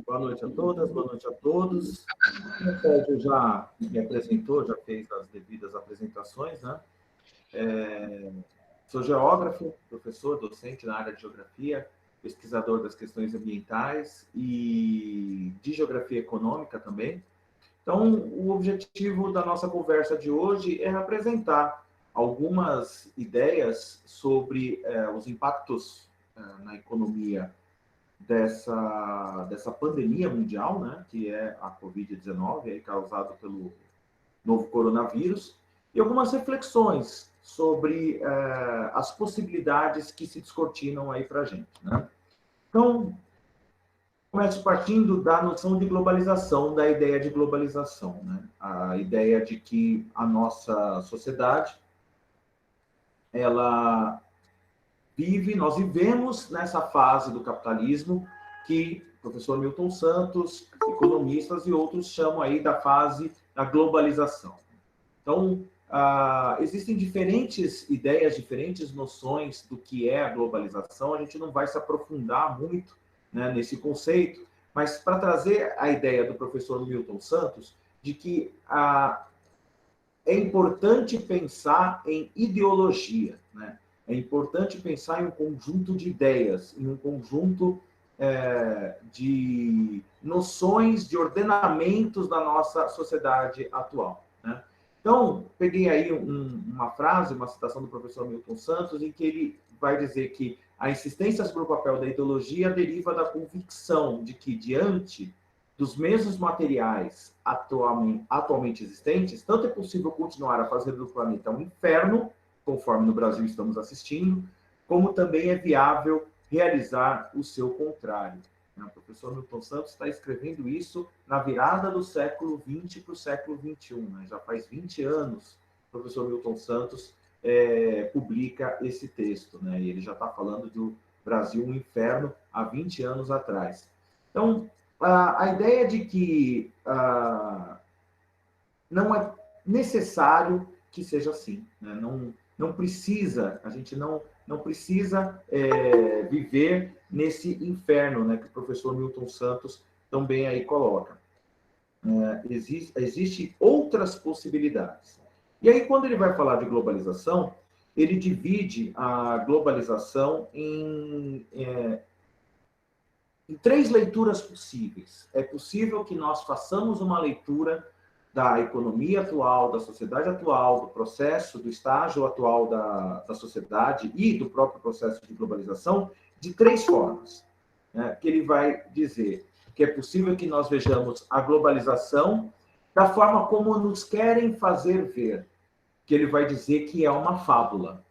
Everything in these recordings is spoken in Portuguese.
Boa noite a todas, boa noite a todos. O Sérgio já me apresentou, já fez as devidas apresentações, né? Sou geógrafo, professor, docente na área de geografia, pesquisador das questões ambientais e de geografia econômica também. Então, o objetivo da nossa conversa de hoje é apresentar algumas ideias sobre os impactos na economia dessa pandemia mundial, né, que é a Covid-19, causada pelo novo coronavírus, e algumas reflexões sobre as possibilidades que se descortinam aí para a gente, né? Então, começo partindo da noção de globalização, da ideia de globalização, né? A ideia de que a nossa sociedade, nós vivemos nessa fase do capitalismo que o professor Milton Santos, economistas e outros chamam aí da fase da globalização. Então, existem diferentes ideias, diferentes noções do que é a globalização. A gente não vai se aprofundar muito, né, nesse conceito, mas para trazer a ideia do professor Milton Santos de que é importante pensar em ideologia, né? É importante pensar em um conjunto de ideias, em um conjunto de noções, de ordenamentos da nossa sociedade atual, né? Então, peguei aí uma frase, uma citação do professor Milton Santos, em que ele vai dizer que a insistência sobre o papel da ideologia deriva da convicção de que, diante dos mesmos materiais atualmente existentes, tanto é possível continuar a fazer do planeta um inferno, conforme no Brasil estamos assistindo, como também é viável realizar o seu contrário. O professor Milton Santos está escrevendo isso na virada do século XX para o século XXI. Né? Já faz 20 anos que o professor Milton Santos publica esse texto, né? E ele já está falando do Brasil um inferno há 20 anos atrás. Então, a ideia de que não é necessário que seja assim, né? Não precisa, a gente não precisa viver nesse inferno, né, que o professor Milton Santos também aí coloca. Existem outras possibilidades. E aí, quando ele vai falar de globalização, ele divide a globalização em 3 leituras possíveis. É possível que nós façamos uma leitura da economia atual, da sociedade atual, do processo, do estágio atual da sociedade e do próprio processo de globalização de 3 formas, né? Que ele vai dizer que é possível que nós vejamos a globalização da forma como nos querem fazer ver, que ele vai dizer que é uma fábula.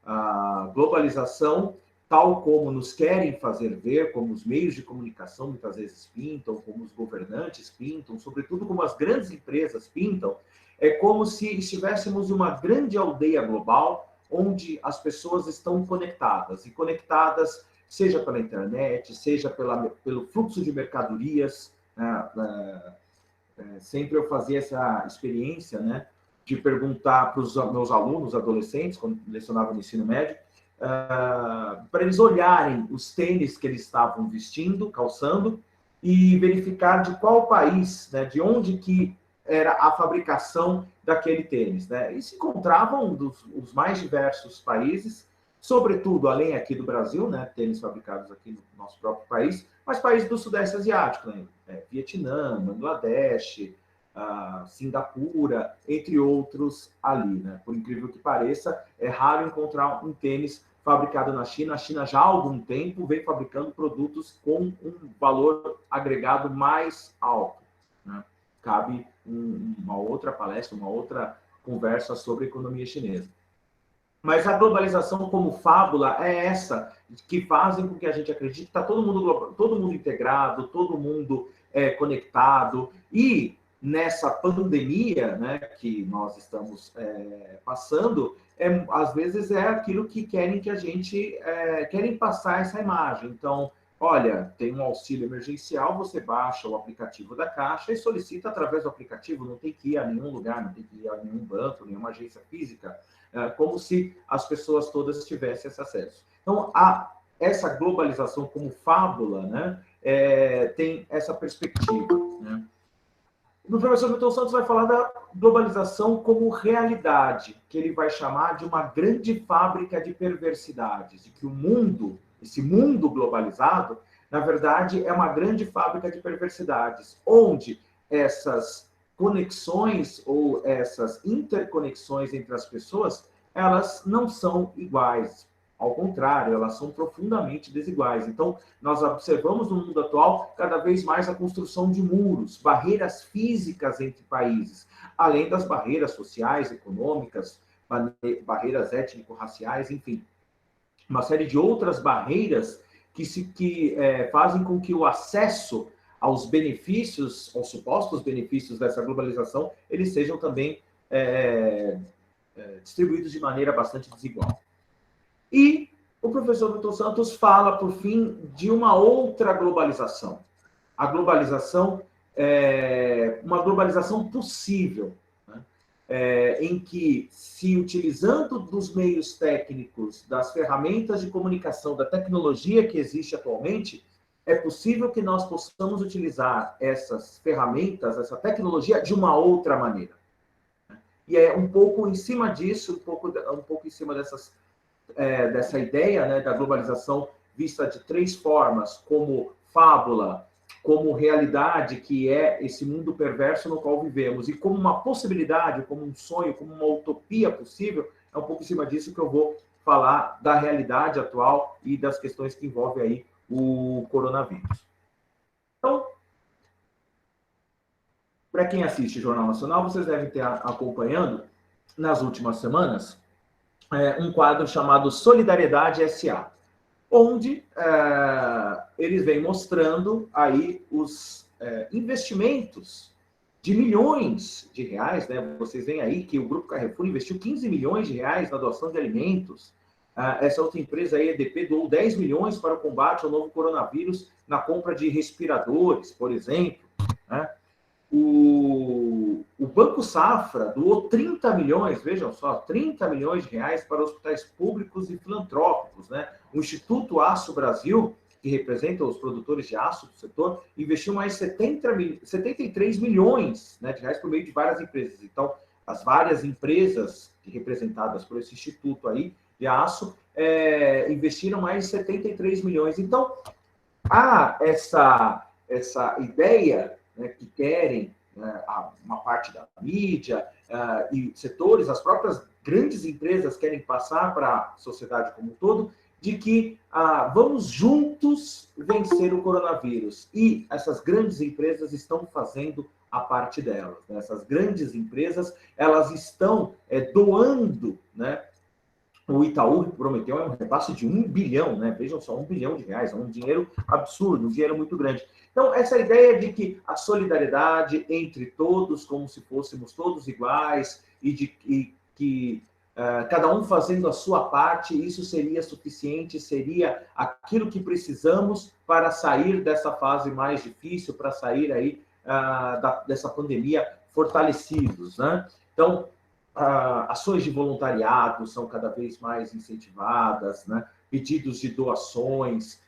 A globalização, tal como nos querem fazer ver, como os meios de comunicação muitas vezes pintam, como os governantes pintam, sobretudo como as grandes empresas pintam, é como se estivéssemos em uma grande aldeia global, onde as pessoas estão conectadas, e conectadas seja pela internet, seja pelo fluxo de mercadorias, né? Sempre eu fazia essa experiência, né, de perguntar para os meus alunos, adolescentes, quando lecionava no ensino médio, para eles olharem os tênis que eles estavam vestindo, calçando, e verificar de qual país, né, de onde que era a fabricação daquele tênis, né? E se encontravam os mais diversos países, sobretudo além aqui do Brasil, né, tênis fabricados aqui no nosso próprio país, mas países do Sudeste Asiático, né? Vietnã, Bangladesh, Singapura, entre outros ali, né? Por incrível que pareça, é raro encontrar um tênis fabricado na China. A China já há algum tempo vem fabricando produtos com um valor agregado mais alto, né? Cabe uma outra palestra, uma outra conversa sobre economia chinesa. Mas a globalização como fábula é essa, que fazem com que a gente acredite que está todo mundo integrado, todo mundo conectado. E nessa pandemia, né, que nós estamos passando, às vezes é aquilo que querem que a gente... querem passar essa imagem. Então, olha, tem um auxílio emergencial, você baixa o aplicativo da Caixa e solicita através do aplicativo, não tem que ir a nenhum lugar, não tem que ir a nenhum banco, nenhuma agência física, como se as pessoas todas tivessem esse acesso. Então, essa globalização como fábula, né, tem essa perspectiva, né? O professor Milton Santos vai falar da globalização como realidade, que ele vai chamar de uma grande fábrica de perversidades, de que o mundo, esse mundo globalizado, na verdade, é uma grande fábrica de perversidades, onde essas conexões ou essas interconexões entre as pessoas, elas não são iguais. Ao contrário, elas são profundamente desiguais. Então, nós observamos no mundo atual cada vez mais a construção de muros, barreiras físicas entre países, além das barreiras sociais, econômicas, barreiras étnico-raciais, enfim, uma série de outras barreiras que fazem com que o acesso aos benefícios, aos supostos benefícios dessa globalização, eles sejam também distribuídos de maneira bastante desigual. E o professor Milton Santos fala, por fim, de uma outra globalização. A globalização uma globalização possível, né? Em que, se utilizando dos meios técnicos, das ferramentas de comunicação, da tecnologia que existe atualmente, é possível que nós possamos utilizar essas ferramentas, essa tecnologia, de uma outra maneira. E é um pouco em cima disso, um pouco em cima dessa ideia, né, da globalização vista de três formas, como fábula, como realidade, que é esse mundo perverso no qual vivemos, e como uma possibilidade, como um sonho, como uma utopia possível, é um pouco em cima disso que eu vou falar da realidade atual e das questões que envolvem aí o coronavírus. Então, para quem assiste o Jornal Nacional, vocês devem ter acompanhando, nas últimas semanas, um quadro chamado Solidariedade SA, onde eles vêm mostrando aí os investimentos de milhões de reais, né? Vocês veem aí que o Grupo Carrefour investiu 15 milhões de reais na doação de alimentos. Essa outra empresa, a EDP, doou 10 milhões para o combate ao novo coronavírus na compra de respiradores, por exemplo, né? O Banco Safra doou 30 milhões, vejam só, 30 milhões de reais para hospitais públicos e filantrópicos, né? O Instituto Aço Brasil, que representa os produtores de aço do setor, investiu mais 73 milhões, né, de reais por meio de várias empresas. Então, as várias empresas representadas por esse instituto aí de aço investiram mais de 73 milhões. Então, há essa ideia, né, que querem, né, uma parte da mídia e setores, as próprias grandes empresas querem passar para a sociedade como um todo, de que vamos juntos vencer o coronavírus. E essas grandes empresas estão fazendo a parte delas, né? Essas grandes empresas, elas estão doando, né? O Itaú prometeu um repasse de 1 bilhão, né? Vejam só, 1 bilhão de reais, é um dinheiro absurdo, um dinheiro muito grande. Então, essa ideia de que a solidariedade entre todos, como se fôssemos todos iguais, e que cada um fazendo a sua parte, isso seria suficiente, seria aquilo que precisamos para sair dessa fase mais difícil, para sair aí dessa pandemia fortalecidos, né? Então, ações de voluntariado são cada vez mais incentivadas, né? Pedidos de doações,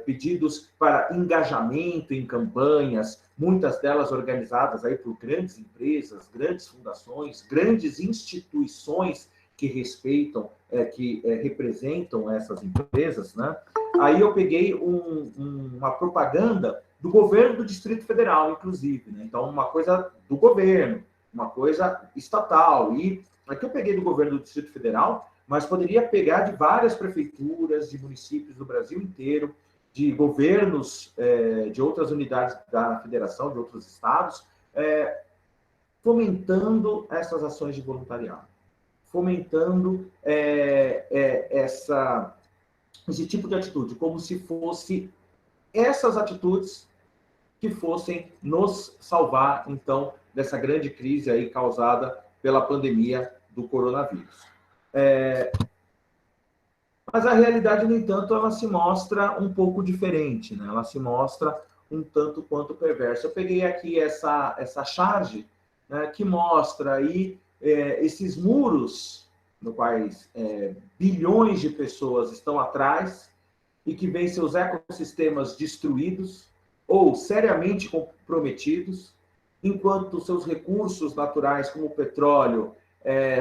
pedidos para engajamento em campanhas, muitas delas organizadas aí por grandes empresas, grandes fundações, grandes instituições que respeitam, que representam essas empresas, né? Aí eu peguei uma propaganda do governo do Distrito Federal, inclusive, né? Então, uma coisa do governo, uma coisa estatal. E aqui eu peguei do governo do Distrito Federal, mas poderia pegar de várias prefeituras, de municípios do Brasil inteiro, de governos de outras unidades da federação, de outros estados, fomentando essas ações de voluntariado, fomentando esse tipo de atitude, como se fosse essas atitudes que fossem nos salvar, então, dessa grande crise aí causada pela pandemia do coronavírus. Mas a realidade, no entanto, ela se mostra um pouco diferente, né? Ela se mostra um tanto quanto perversa. Eu peguei aqui essa charge, né, que mostra aí esses muros no quais bilhões de pessoas estão atrás e que veem seus ecossistemas destruídos, ou seriamente comprometidos, enquanto seus recursos naturais, como o petróleo,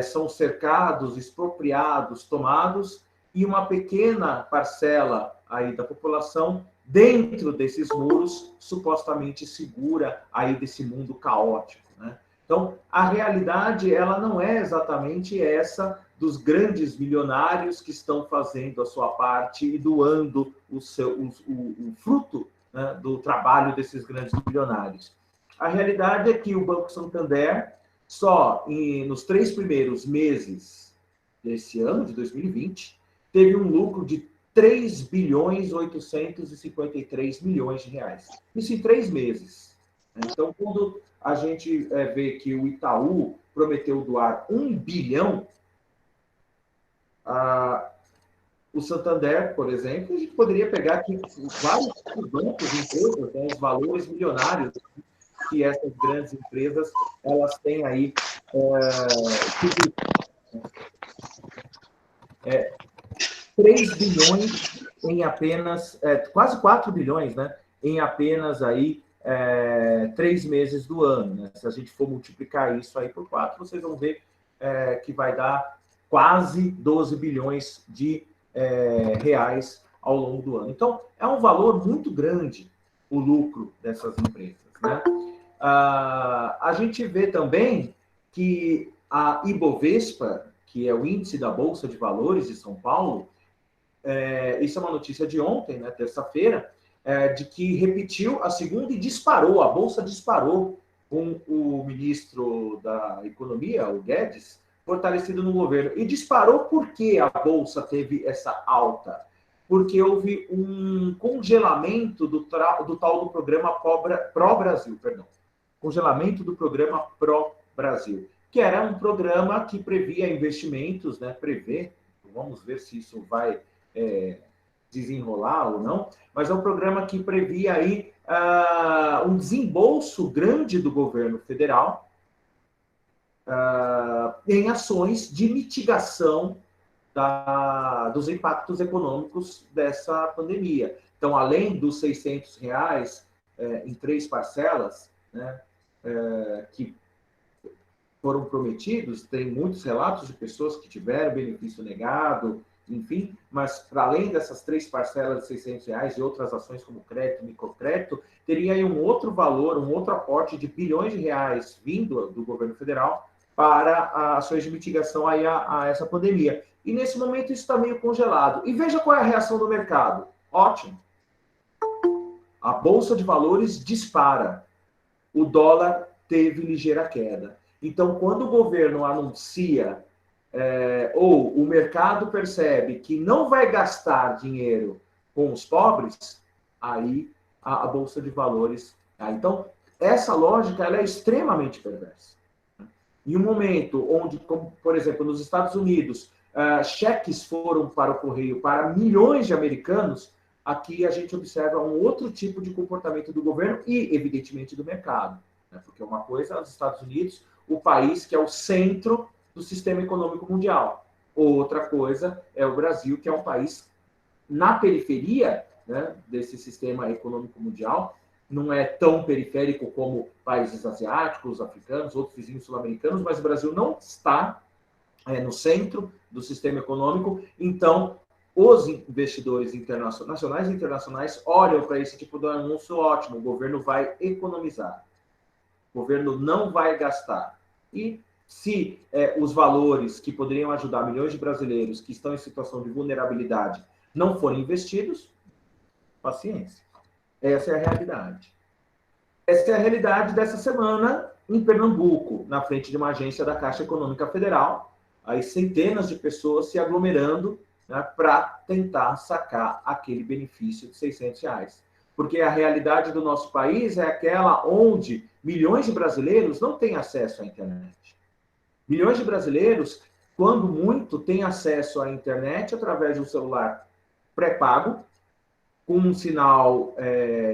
são cercados, expropriados, tomados, e uma pequena parcela aí da população, dentro desses muros, supostamente segura aí desse mundo caótico, né? Então, a realidade, ela não é exatamente essa dos grandes milionários que estão fazendo a sua parte e doando o fruto, né, do trabalho desses grandes milionários. A realidade é que o Banco Santander, só nos 3 primeiros meses desse ano, de 2020, teve um lucro de 3 bilhões 853 milhões de reais. Isso em 3 meses. Então, quando a gente vê que o Itaú prometeu doar 1 bilhão, o Santander, por exemplo, a gente poderia pegar aqui vários bancos, empresas, né, os valores milionários que essas grandes empresas elas têm aí 3 bilhões em apenas, quase 4 bilhões, né, em apenas aí 3 meses do ano, né? Se a gente for multiplicar isso aí por 4, vocês vão ver que vai dar quase 12 bilhões de reais ao longo do ano. Então, é um valor muito grande o lucro dessas empresas, né? A gente vê também que a Ibovespa, que é o índice da Bolsa de Valores de São Paulo, isso é uma notícia de ontem, né, terça-feira, de que repetiu a segunda e disparou, a Bolsa disparou com o ministro da Economia, o Guedes, fortalecido no governo. E disparou porque a Bolsa teve essa alta? Porque houve um congelamento do tal do programa Pró-Brasil, congelamento do programa Pró-Brasil, que era um programa que previa investimentos, né, vamos ver se isso vai desenrolar ou não, mas é um programa que previa aí um desembolso grande do governo federal em ações de mitigação dos impactos econômicos dessa pandemia. Então, além dos R$600 em 3 parcelas, né, que foram prometidos, tem muitos relatos de pessoas que tiveram benefício negado, enfim, mas para além dessas 3 parcelas de R$600 e outras ações como crédito, microcrédito, teria aí um outro valor, um outro aporte de bilhões de reais vindo do governo federal para ações de mitigação aí a essa pandemia. E nesse momento isso está meio congelado. E veja qual é a reação do mercado. Ótimo. A Bolsa de Valores dispara. O dólar teve ligeira queda. Então, quando o governo anuncia ou o mercado percebe que não vai gastar dinheiro com os pobres, aí a Bolsa de Valores... Então, essa lógica ela é extremamente perversa. Em um momento onde, como, por exemplo, nos Estados Unidos, cheques foram para o correio para milhões de americanos, aqui a gente observa um outro tipo de comportamento do governo e, evidentemente, do mercado. Né? Porque uma coisa é os Estados Unidos, o país que é o centro do sistema econômico mundial. Outra coisa é o Brasil, que é um país na periferia, né, desse sistema econômico mundial, não é tão periférico como países asiáticos, africanos, outros vizinhos sul-americanos, mas o Brasil não está no centro do sistema econômico, então os investidores nacionais e internacionais olham para esse tipo de anúncio ótimo, o governo vai economizar, o governo não vai gastar. E se os valores que poderiam ajudar milhões de brasileiros que estão em situação de vulnerabilidade não forem investidos, paciência. Essa é a realidade. Essa é a realidade dessa semana em Pernambuco, na frente de uma agência da Caixa Econômica Federal, aí centenas de pessoas se aglomerando, né, para tentar sacar aquele benefício de R$600. Porque a realidade do nosso país é aquela onde milhões de brasileiros não têm acesso à internet. Milhões de brasileiros, quando muito, têm acesso à internet através de um celular pré-pago, com um sinal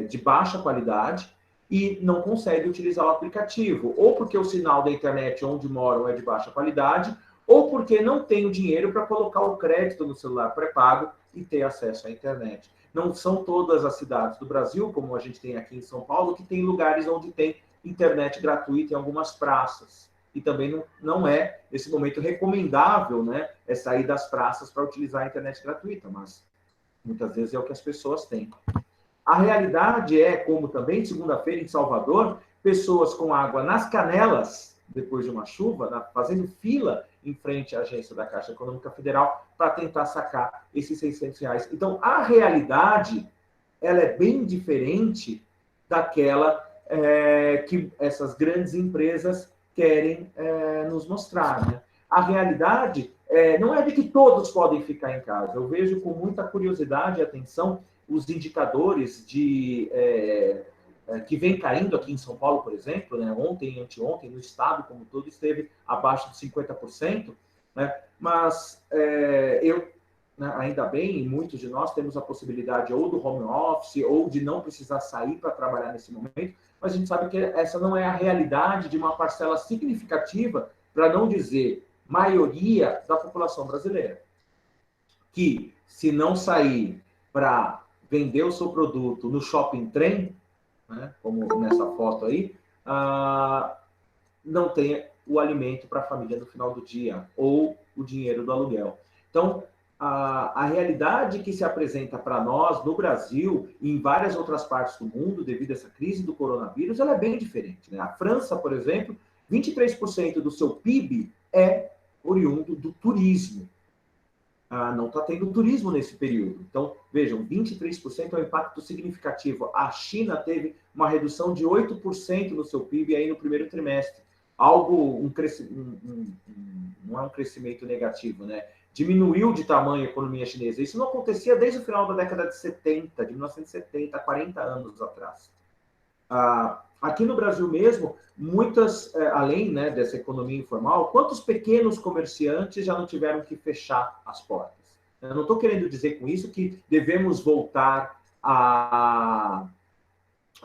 de baixa qualidade, e não consegue utilizar o aplicativo, ou porque o sinal da internet onde moram é de baixa qualidade, ou porque não tem o dinheiro para colocar o crédito no celular pré-pago e ter acesso à internet. não são todas as cidades do Brasil, como a gente tem aqui em São Paulo, que tem lugares onde tem internet gratuita em algumas praças. E também não é, nesse momento, recomendável, né, sair das praças para utilizar a internet gratuita, mas muitas vezes é o que as pessoas têm. A realidade é, como também, segunda-feira, em Salvador, pessoas com água nas canelas, depois de uma chuva, fazendo fila em frente à agência da Caixa Econômica Federal para tentar sacar esses R$ 600. Então, a realidade, ela é bem diferente daquela que essas grandes empresas querem nos mostrar, né? A realidade não é de que todos podem ficar em casa. Eu vejo com muita curiosidade e atenção os indicadores que vem caindo aqui em São Paulo, por exemplo, né? Ontem e anteontem, no estado como todo, esteve abaixo de 50%, né? Mas ainda bem, muitos de nós temos a possibilidade ou do home office ou de não precisar sair para trabalhar nesse momento, mas a gente sabe que essa não é a realidade de uma parcela significativa, para não dizer maioria, da população brasileira, que se não sair para vender o seu produto no shopping trem, né, como nessa foto aí, não tem o alimento para a família no final do dia, ou o dinheiro do aluguel. Então, a realidade que se apresenta para nós no Brasil e em várias outras partes do mundo, devido a essa crise do coronavírus, ela é bem diferente, né? A França, por exemplo, 23% do seu PIB é oriundo do turismo. Não está tendo turismo nesse período. Então, vejam, 23% é um impacto significativo. A China teve uma redução de 8% no seu PIB aí no primeiro trimestre. Não é um crescimento negativo, né? Diminuiu de tamanho a economia chinesa. Isso não acontecia desde o final da década de 70, de 1970, 40 anos atrás. Aqui no Brasil mesmo, além, né, dessa economia informal, quantos pequenos comerciantes já não tiveram que fechar as portas? Eu não estou querendo dizer com isso que devemos voltar a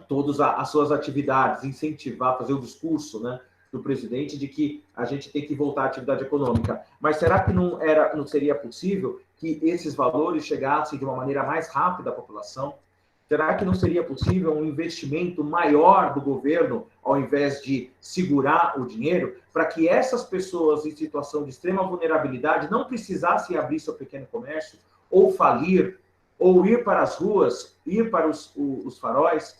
todas as suas atividades, incentivar, fazer o discurso, né, do presidente de que a gente tem que voltar à atividade econômica. Mas será que não seria possível que esses valores chegassem de uma maneira mais rápida à população? Será que não seria possível um investimento maior do governo, ao invés de segurar o dinheiro, para que essas pessoas em situação de extrema vulnerabilidade não precisassem abrir seu pequeno comércio, ou falir, ou ir para as ruas, ir para os faróis?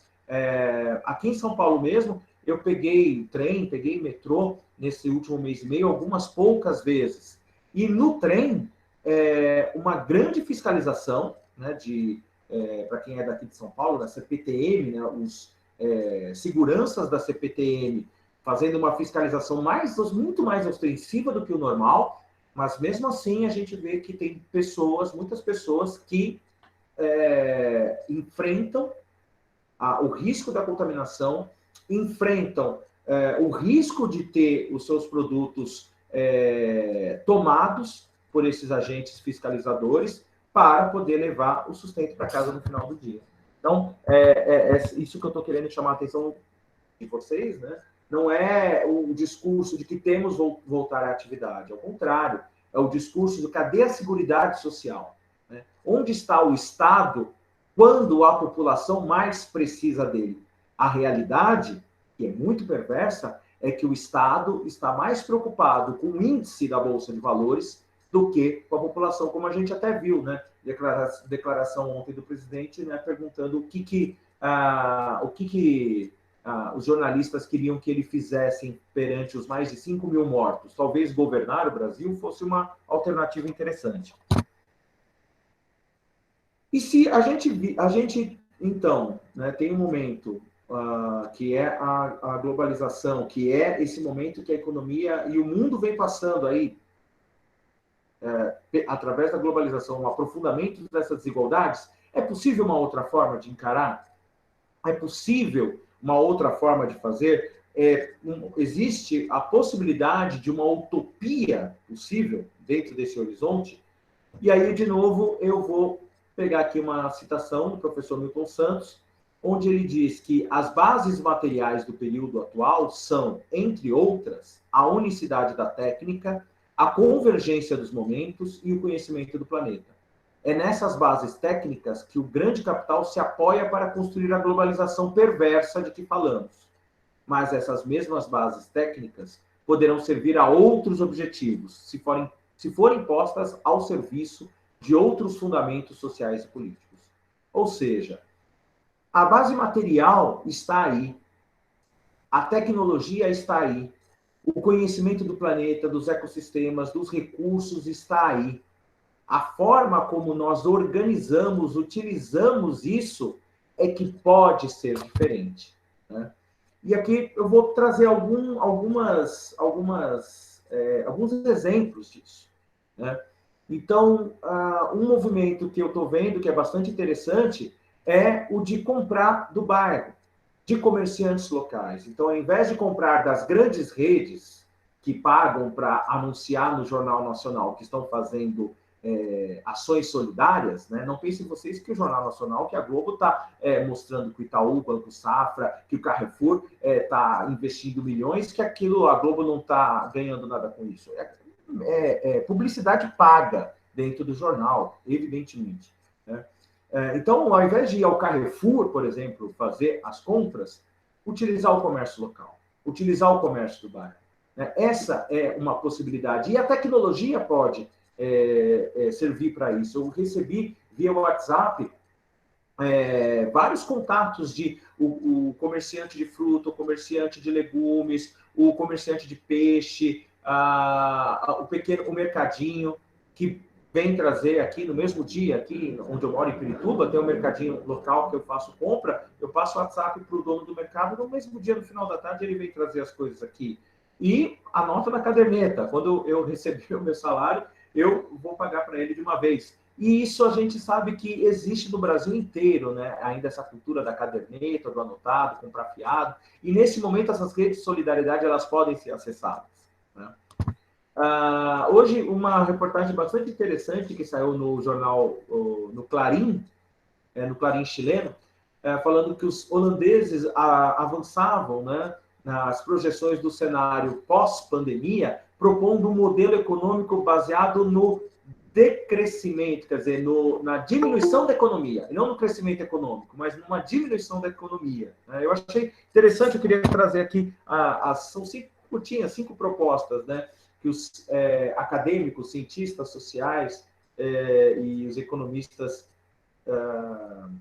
Aqui em São Paulo mesmo, eu peguei trem, peguei metrô nesse último mês e meio algumas poucas vezes. E no trem, uma grande fiscalização, né, para quem é daqui de São Paulo, da CPTM, né, os seguranças da CPTM fazendo uma fiscalização muito mais ostensiva do que o normal, mas mesmo assim a gente vê que tem muitas pessoas que enfrentam o risco da contaminação, enfrentam o risco de ter os seus produtos tomados por esses agentes fiscalizadores para poder levar o sustento para casa no final do dia. Então, isso que eu estou querendo chamar a atenção de vocês, né? Não é o discurso de que temos voltar à atividade, ao contrário, é o discurso de cadê a Seguridade Social? Né? Onde está o Estado quando a população mais precisa dele? A realidade, que é muito perversa, é que o Estado está mais preocupado com o índice da Bolsa de Valores do que com a população, como a gente até viu, né? Declaração ontem do presidente, né, perguntando o que os jornalistas queriam que ele fizessem perante os mais de 5 mil mortos. Talvez governar o Brasil fosse uma alternativa interessante. E se a gente então, né, tem um momento que é a globalização, que é esse momento que a economia e o mundo vem passando aí, através da globalização, um aprofundamento dessas desigualdades, é possível uma outra forma de encarar? É possível uma outra forma de fazer? Existe a possibilidade de uma utopia possível dentro desse horizonte? E aí, de novo, eu vou pegar aqui uma citação do professor Milton Santos, onde ele diz que as bases materiais do período atual são, entre outras, a unicidade da técnica, a convergência dos momentos e o conhecimento do planeta. É nessas bases técnicas que o grande capital se apoia para construir a globalização perversa de que falamos. Mas essas mesmas bases técnicas poderão servir a outros objetivos, se forem postas ao serviço de outros fundamentos sociais e políticos. Ou seja, a base material está aí, a tecnologia está aí, o conhecimento do planeta, dos ecossistemas, dos recursos está aí. A forma como nós organizamos, utilizamos isso, é que pode ser diferente, né? E aqui eu vou trazer alguns exemplos disso, né? Então, um movimento que eu estou vendo que é bastante interessante é o de comprar do bairro, de comerciantes locais. Então, ao invés de comprar das grandes redes que pagam para anunciar no Jornal Nacional que estão fazendo ações solidárias, né? Não pensem vocês que o Jornal Nacional, que a Globo está mostrando que o Itaú, o Banco Safra, que o Carrefour está investindo milhões, que aquilo a Globo não está ganhando nada com isso. Publicidade paga dentro do jornal, evidentemente, né? Então, ao invés de ir ao Carrefour, por exemplo, fazer as compras, utilizar o comércio local, utilizar o comércio do bairro, né? Essa é uma possibilidade. E a tecnologia pode servir para isso. Eu recebi via WhatsApp vários contatos de o comerciante de fruta, o comerciante de legumes, o comerciante de peixe, o mercadinho, que vem trazer aqui no mesmo dia, aqui onde eu moro em Pirituba, tem um mercadinho local que eu faço compra, eu passo o WhatsApp para o dono do mercado, no mesmo dia, no final da tarde, ele vem trazer as coisas aqui. E anota na caderneta, quando eu receber o meu salário, eu vou pagar para ele de uma vez. E isso a gente sabe que existe no Brasil inteiro, né? Ainda essa cultura da caderneta, do anotado, comprar fiado. E nesse momento essas redes de solidariedade elas podem ser acessadas, né? Hoje uma reportagem bastante interessante que saiu no jornal, no Clarim chileno, falando que os holandeses avançavam, né, nas projeções do cenário pós-pandemia, propondo um modelo econômico baseado no decrescimento, quer dizer, na diminuição da economia, e não no crescimento econômico, mas numa diminuição da economia. Eu achei interessante, eu queria trazer aqui, são 5 propostas, né, que os acadêmicos, cientistas sociais e os economistas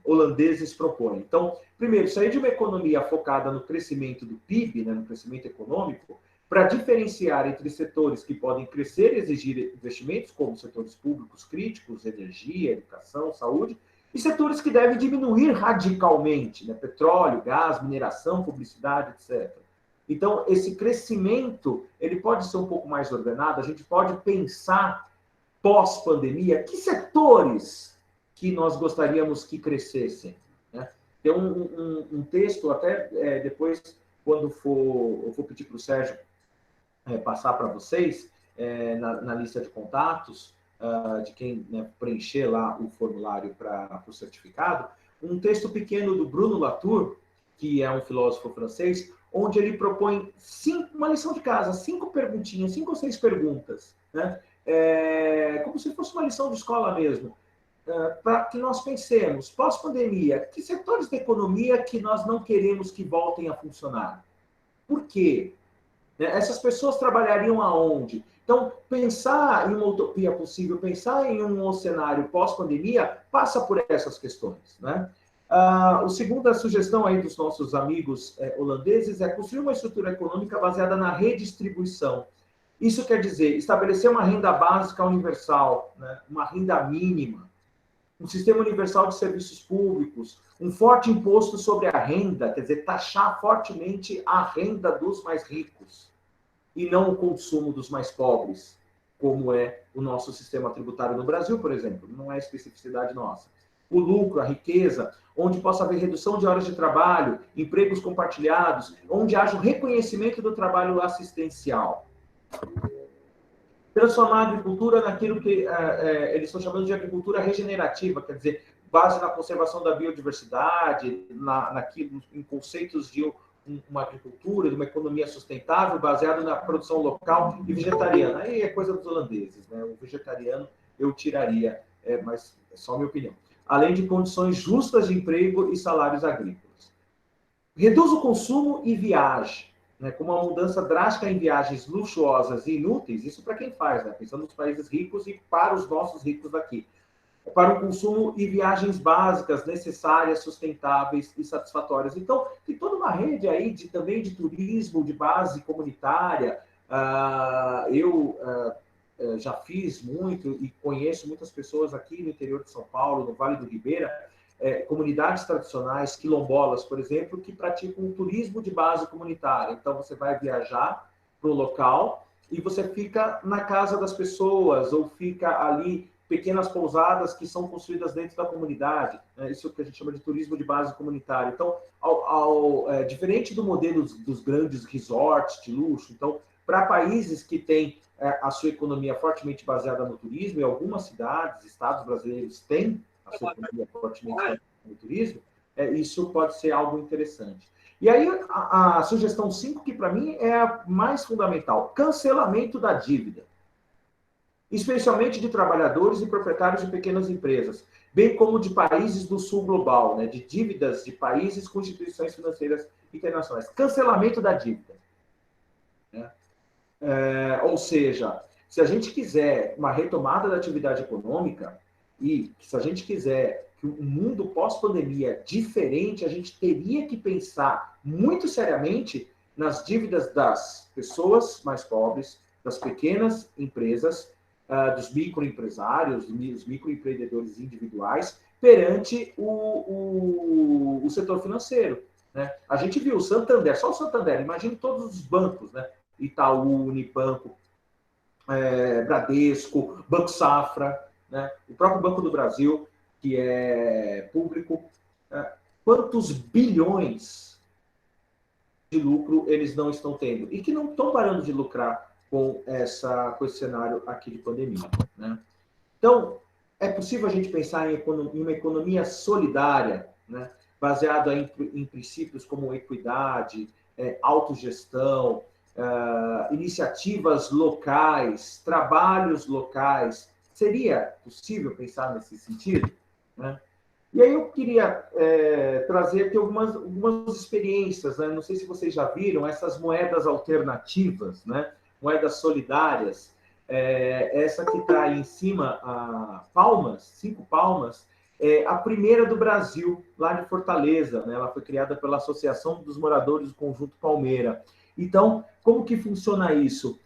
holandeses propõem. Então, primeiro, sair de uma economia focada no crescimento do PIB, né, no crescimento econômico, para diferenciar entre setores que podem crescer e exigir investimentos, como setores públicos críticos, energia, educação, saúde, e setores que devem diminuir radicalmente, né, petróleo, gás, mineração, publicidade, etc. Então, esse crescimento, ele pode ser um pouco mais ordenado, a gente pode pensar pós-pandemia, que setores que nós gostaríamos que crescessem, né? Tem um texto, até depois, quando eu for pedir para o Sérgio passar para vocês, na lista de contatos, de quem, né, preencher lá o formulário para o certificado, um texto pequeno do Bruno Latour, que é um filósofo francês, onde ele propõe uma lição de casa, 5 perguntinhas, 5 ou 6 perguntas, né? Como se fosse uma lição de escola mesmo, para que nós pensemos, pós-pandemia, que setores da economia que nós não queremos que voltem a funcionar? Por quê? Essas pessoas trabalhariam aonde? Então, pensar em uma utopia possível, pensar em um cenário pós-pandemia, passa por essas questões, né? A segunda sugestão aí dos nossos amigos holandeses é construir uma estrutura econômica baseada na redistribuição. Isso quer dizer estabelecer uma renda básica universal, né? Uma renda mínima, um sistema universal de serviços públicos, um forte imposto sobre a renda, quer dizer, taxar fortemente a renda dos mais ricos e não o consumo dos mais pobres, como é o nosso sistema tributário no Brasil, por exemplo, não é especificidade nossa. O lucro, a riqueza, onde possa haver redução de horas de trabalho, empregos compartilhados, onde haja o reconhecimento do trabalho assistencial. Transformar a agricultura naquilo que eles estão chamando de agricultura regenerativa, quer dizer, base na conservação da biodiversidade, em conceitos de uma agricultura, de uma economia sustentável, baseada na produção local e vegetariana. Aí é coisa dos holandeses, né? O vegetariano eu tiraria, mas só a minha opinião, além de condições justas de emprego e salários agrícolas. Reduz o consumo e viagem, né, com uma mudança drástica em viagens luxuosas e inúteis, isso para quem faz, né, pensando nos países ricos e para os nossos ricos daqui. Para o consumo e viagens básicas, necessárias, sustentáveis e satisfatórias. Então, tem toda uma rede aí também de turismo de base comunitária. Eu já fiz muito e conheço muitas pessoas aqui no interior de São Paulo, no Vale do Ribeira, comunidades tradicionais, quilombolas, por exemplo, que praticam um turismo de base comunitária. Então, você vai viajar para o local e você fica na casa das pessoas ou fica ali pequenas pousadas que são construídas dentro da comunidade, né? Isso que a gente chama de turismo de base comunitária. Então, diferente do modelo dos grandes resorts de luxo, então, para países que têm a sua economia fortemente baseada no turismo, e algumas cidades, estados brasileiros têm a sua economia fortemente baseada no turismo, isso pode ser algo interessante. E aí, a sugestão 5, que para mim é a mais fundamental, cancelamento da dívida, especialmente de trabalhadores e proprietários de pequenas empresas, bem como de países do sul global, né, de dívidas de países com instituições financeiras internacionais. Cancelamento da dívida. Né? Ou seja, se a gente quiser uma retomada da atividade econômica e se a gente quiser que um mundo pós-pandemia diferente, a gente teria que pensar muito seriamente nas dívidas das pessoas mais pobres, das pequenas empresas, dos microempresários, dos microempreendedores individuais, perante o setor financeiro. Né? A gente viu o Santander, só o Santander, imagine todos os bancos, né? Itaú, Unibanco, Bradesco, Banco Safra, né? O próprio Banco do Brasil, que é público. Quantos bilhões de lucro eles não estão tendo? E que não estão parando de lucrar com esse cenário aqui de pandemia. Né? Então, é possível a gente pensar em uma economia solidária, né? Baseada em princípios como equidade, autogestão, iniciativas locais, trabalhos locais. Seria possível pensar nesse sentido? Né? E aí eu queria trazer aqui algumas experiências, né? Não sei se vocês já viram essas moedas alternativas, né? Moedas solidárias. Essa que está aí em cima, palmas, 5 palmas, a primeira do Brasil, lá de Fortaleza, né? Ela foi criada pela Associação dos Moradores do Conjunto Palmeira. Então, como que funciona isso?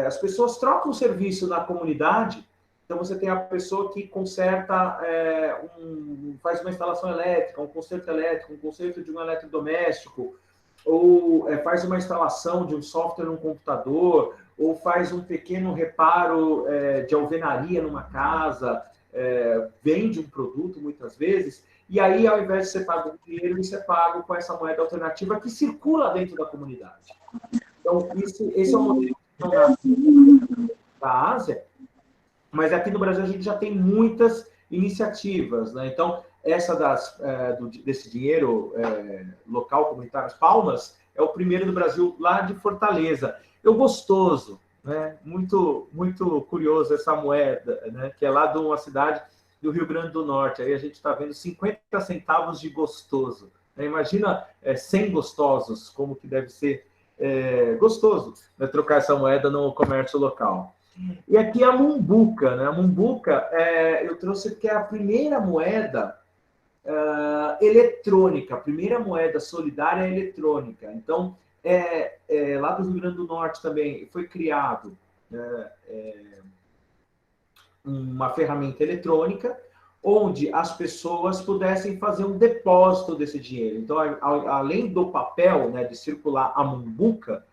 As pessoas trocam o serviço na comunidade. Então, você tem a pessoa que conserta, faz uma instalação elétrica, um conserto elétrico, um conserto de um eletrodoméstico, ou faz uma instalação de um software no computador, ou faz um pequeno reparo de alvenaria numa casa, vende um produto muitas vezes, e aí, ao invés de ser pago com dinheiro, isso é pago com essa moeda alternativa que circula dentro da comunidade. Então, esse é um modelo da Ásia, mas aqui no Brasil a gente já tem muitas iniciativas, né? Então, essa desse dinheiro local, comunitário, as palmas, é o primeiro do Brasil, lá de Fortaleza. Eu gostoso, né? Muito, muito curioso essa moeda, né? Que é lá de uma cidade do Rio Grande do Norte. Aí a gente está vendo 50 centavos de gostoso. Né? Imagina 100 gostosos, como que deve ser gostoso, né? Trocar essa moeda no comércio local. E aqui a Mumbuca, né? A Mumbuca, eu trouxe porque é a primeira moeda eletrônica, a primeira moeda solidária eletrônica. Então, lá do Rio Grande do Norte também foi criado uma ferramenta eletrônica onde as pessoas pudessem fazer um depósito desse dinheiro. Então, além do papel, né, de circular a Mumbuca,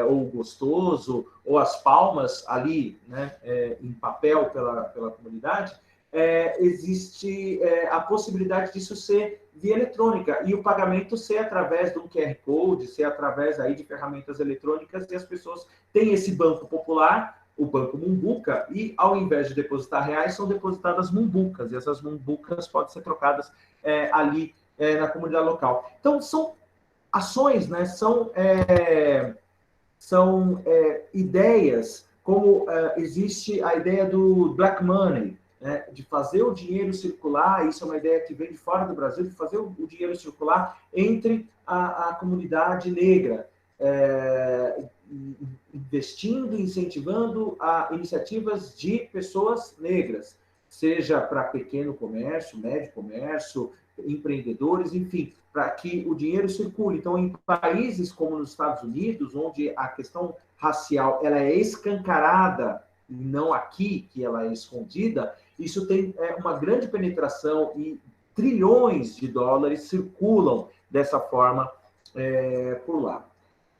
ou o gostoso, ou as palmas ali, né, em papel pela comunidade, existe a possibilidade disso ser via eletrônica, e o pagamento ser através de um QR Code, ser através aí de ferramentas eletrônicas, e as pessoas têm esse banco popular, o Banco Mumbuca, e ao invés de depositar reais, são depositadas mumbucas, e essas mumbucas podem ser trocadas ali na comunidade local. Então, são ações, né, são ideias, como existe a ideia do black money, né, de fazer o dinheiro circular, isso é uma ideia que vem de fora do Brasil, de fazer o dinheiro circular entre a comunidade negra, investindo, incentivando iniciativas de pessoas negras, seja para pequeno comércio, médio comércio, empreendedores, enfim, para que o dinheiro circule. Então, em países como nos Estados Unidos, onde a questão racial ela é escancarada, e não aqui, que ela é escondida, isso tem uma grande penetração e trilhões de dólares circulam dessa forma por lá.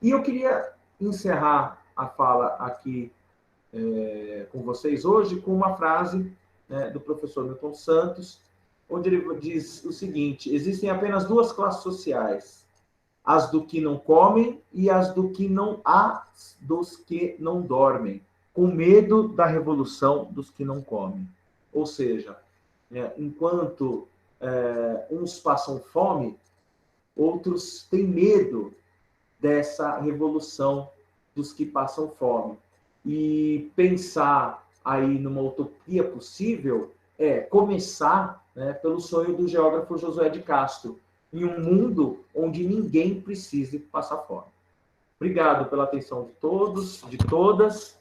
E eu queria encerrar a fala aqui com vocês hoje com uma frase, né, do professor Milton Santos, onde ele diz o seguinte: existem apenas duas classes sociais, as do que não comem e as do que não há, dos que não dormem, com medo da revolução dos que não comem. Ou seja, enquanto uns passam fome, outros têm medo dessa revolução dos que passam fome. E pensar aí numa utopia possível é começar, né, pelo sonho do geógrafo Josué de Castro, em um mundo onde ninguém precise passar fome. Obrigado pela atenção de todos, de todas.